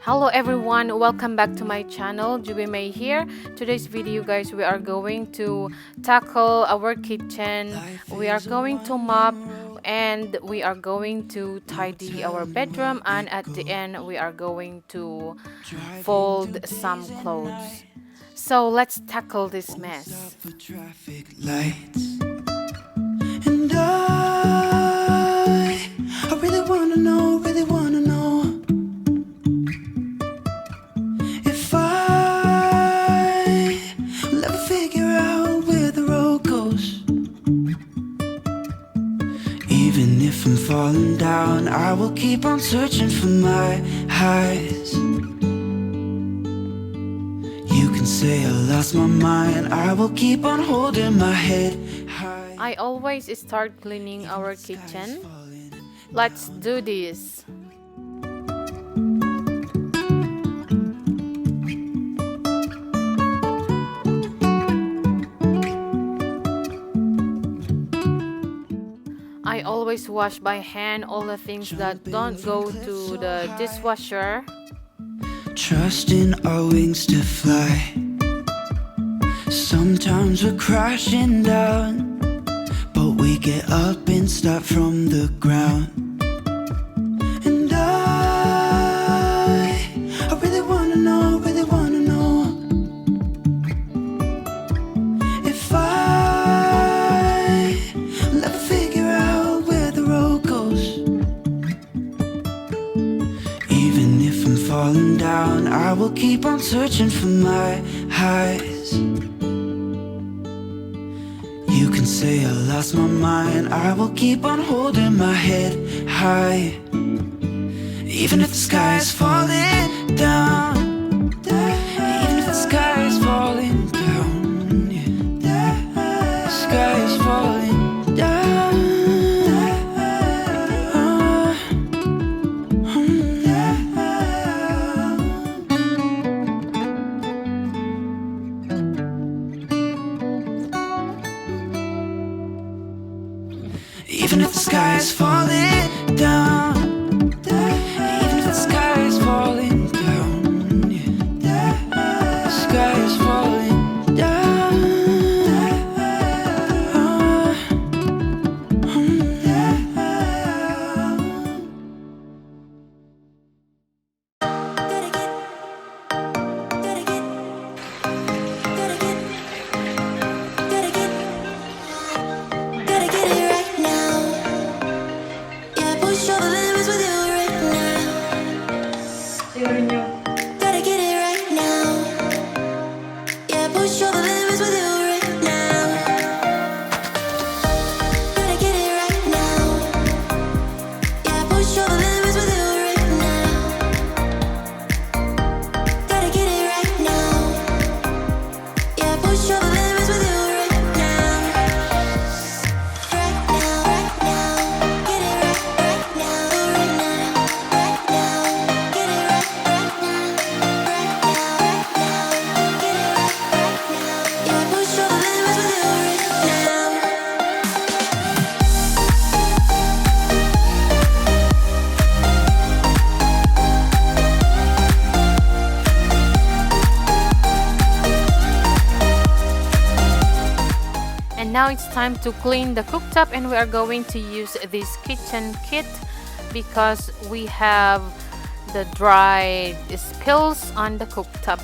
Hello everyone, welcome back to my channel. Juby May here. Today's video guys, we are going to tackle our kitchen. We are going to mop and we are going to tidy our bedroom, and at the end we are going to fold some clothes. So let's tackle this mess. And I really wanna know if I will ever figure out where the road goes. Even if I'm falling down, I will keep on searching for my highs. You can say I lost my mind, I will keep on holding my head high. I always start cleaning our kitchen. Let's do this. I always wash by hand all the things that don't go to the dishwasher. Trusting our wings to fly. Sometimes we're crashing down, but we get up and start from the ground. And I really wanna know if I will ever figure out where the road goes. Even if I'm falling down, I will keep on searching for my highs. You can say I lost my mind, I will keep on holding my head high. Even if the sky is falling down, even if the sky is falling down, yeah. The sky is falling down. Even if the sky is falling down, even if the sky is falling down, yeah. The sky is falling down. Gotta get it right now. Yeah, push over the limits with you right now. Gotta get it right now. Yeah, push over the limits with you right now. Gotta get it right now. Yeah, push over the limits with you right now. Right now, right now. Get it right now, right now, right now. Get it right now. And now it's time to clean the cooktop, and we are going to use this kitchen kit because we have the dried spills on the cooktop.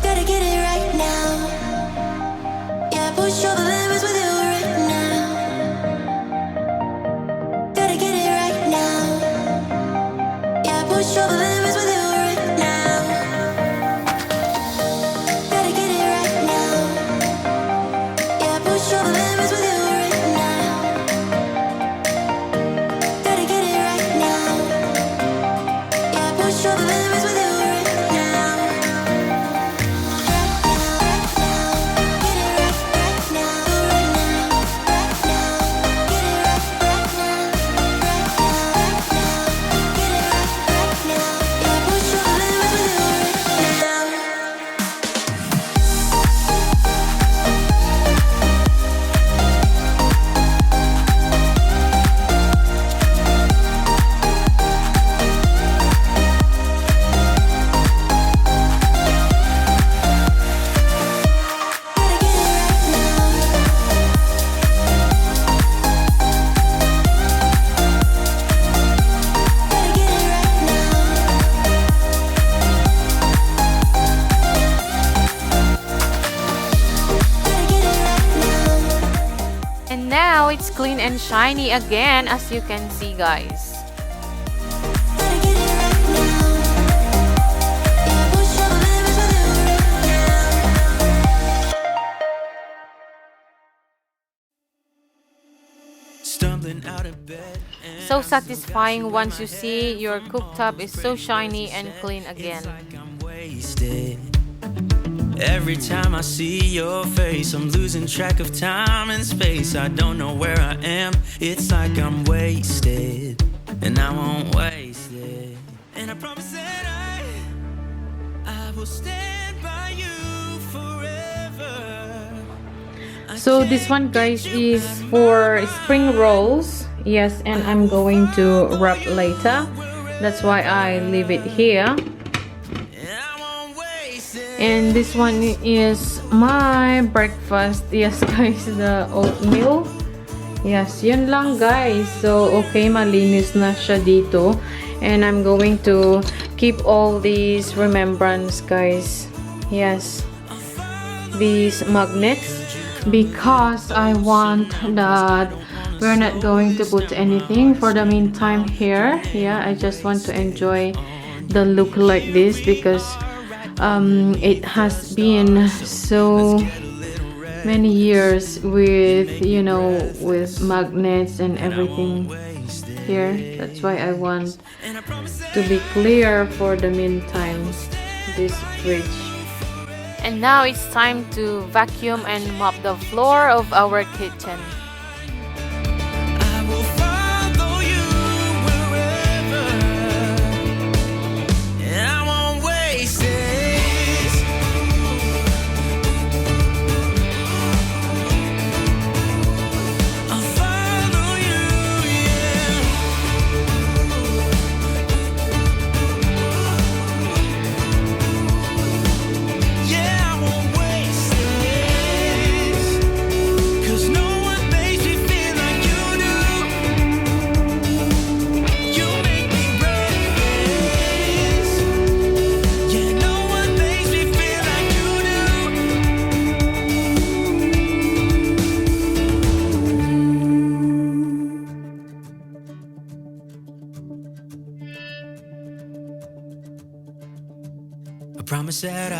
Gotta get it right now. Yeah, push over the limits with you right now. Gotta get it right now. Yeah, push over the limits with you right now. Gotta get it right now. Yeah, push over the limits with you right now. Gotta get it right now. Yeah, push over the limits with you right now. Right now, right now. Get it right now. now it's clean and shiny again, as you can see, guys. So satisfying once you see your cooktop is so shiny and clean again. Every time I see your face, I'm losing track of time and space. I don't know where I am, it's like I'm wasted, and I won't waste it. And I promise that I will stand by you forever. So this one, guys, is for spring rolls. Yes, and I'm going to wrap later. That's why I leave it here. And this one is my breakfast. Yes, guys, the oatmeal. Yes, yun lang, guys. So, okay, malinis na siya dito. And I'm going to keep all these remembrance, guys. Yes, these magnets. Because I want that we're not going to put anything for the meantime here. Yeah, I just want to enjoy the look like this because it has been so many years with, you know, with magnets and everything here. That's why I want to be clear for the meantime, this fridge. And now it's time to vacuum and mop the floor of our kitchen. I promise that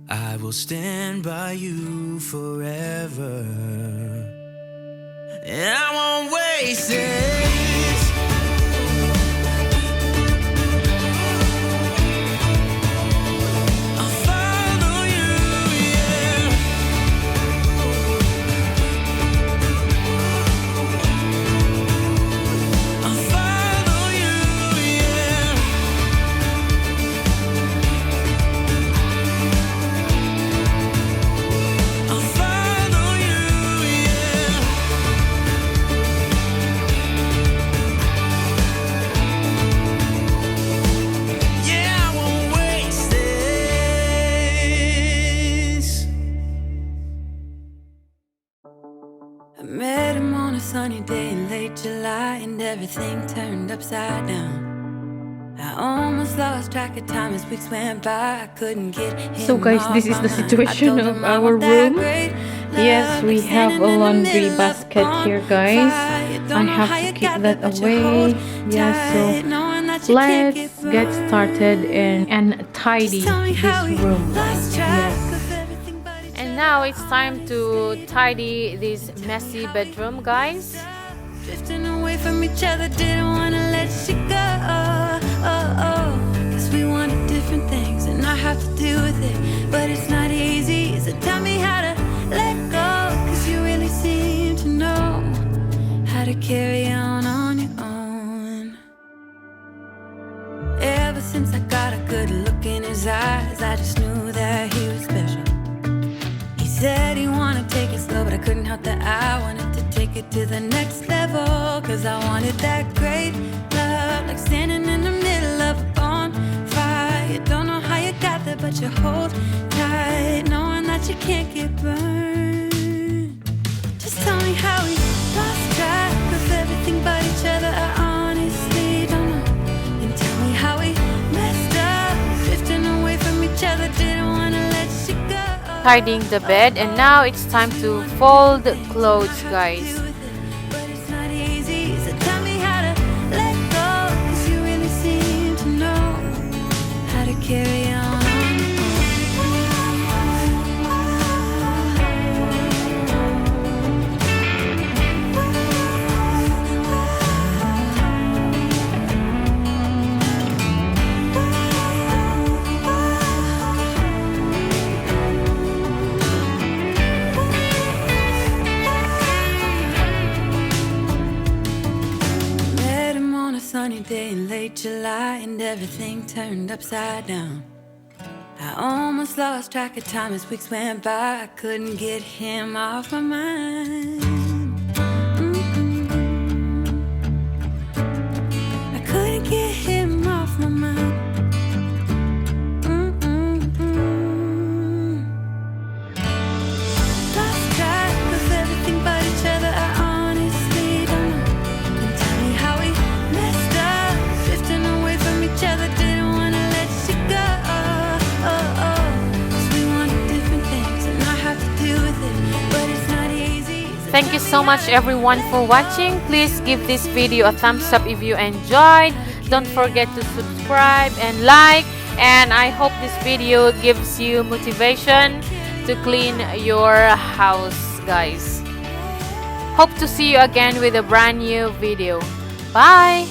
I will stand by you forever, and I won't waste this. I'll follow you, yeah. I'll follow you, yeah. I met him on a sunny day in late July, and everything turned upside down. I almost lost track of time as weeks went by. I couldn't get him. So guys, this is the situation of our room. Yes, we have a laundry basket here, guys. I have to keep that away. Yes, so let's get started and tidy this room. Yes. And now it's time to tidy this messy bedroom, guys. Drifting away from each other, didn't want to let you go. Cause we wanted different things, and I have to deal with it. But it's not easy, so tell me how to let go. Cause you really seem to know how to carry on your own. Ever since I got a good look in his eyes, I just knew that he was special. He said he wanted to take it slow, but I couldn't help that I wanted to take it to the next level. Cause I wanted that great love, like standing in the middle of a bonfire. You don't know how you got there, but you hold tight, knowing that you can't get burned. Just tell me how we lost track of everything but each other. I honestly don't know. And tell me how we messed up, drifting away from each other, didn't want to let you go. tidying the bed, and now it's time to fold clothes, guys. But it's not easy, so tell me how to let go, 'cause you really seem to know how to carry on. Sunny day in late July, and everything turned upside down. I almost lost track of time as weeks went by. I couldn't get him off my mind. I couldn't get him off my mind. Lost track of everything but each other. I honestly don't know. Can tell me how we messed up, drifting away from each other. Didn't wanna let you go. 'Cause we wanted different things, and I have to deal with it, but it's not easy. Thank you so much everyone for watching. Please give this video a thumbs up if you enjoyed. Don't forget to subscribe and like, and I hope this video gives you motivation to clean your house, guys. Hope to see you again with a brand new video. Bye!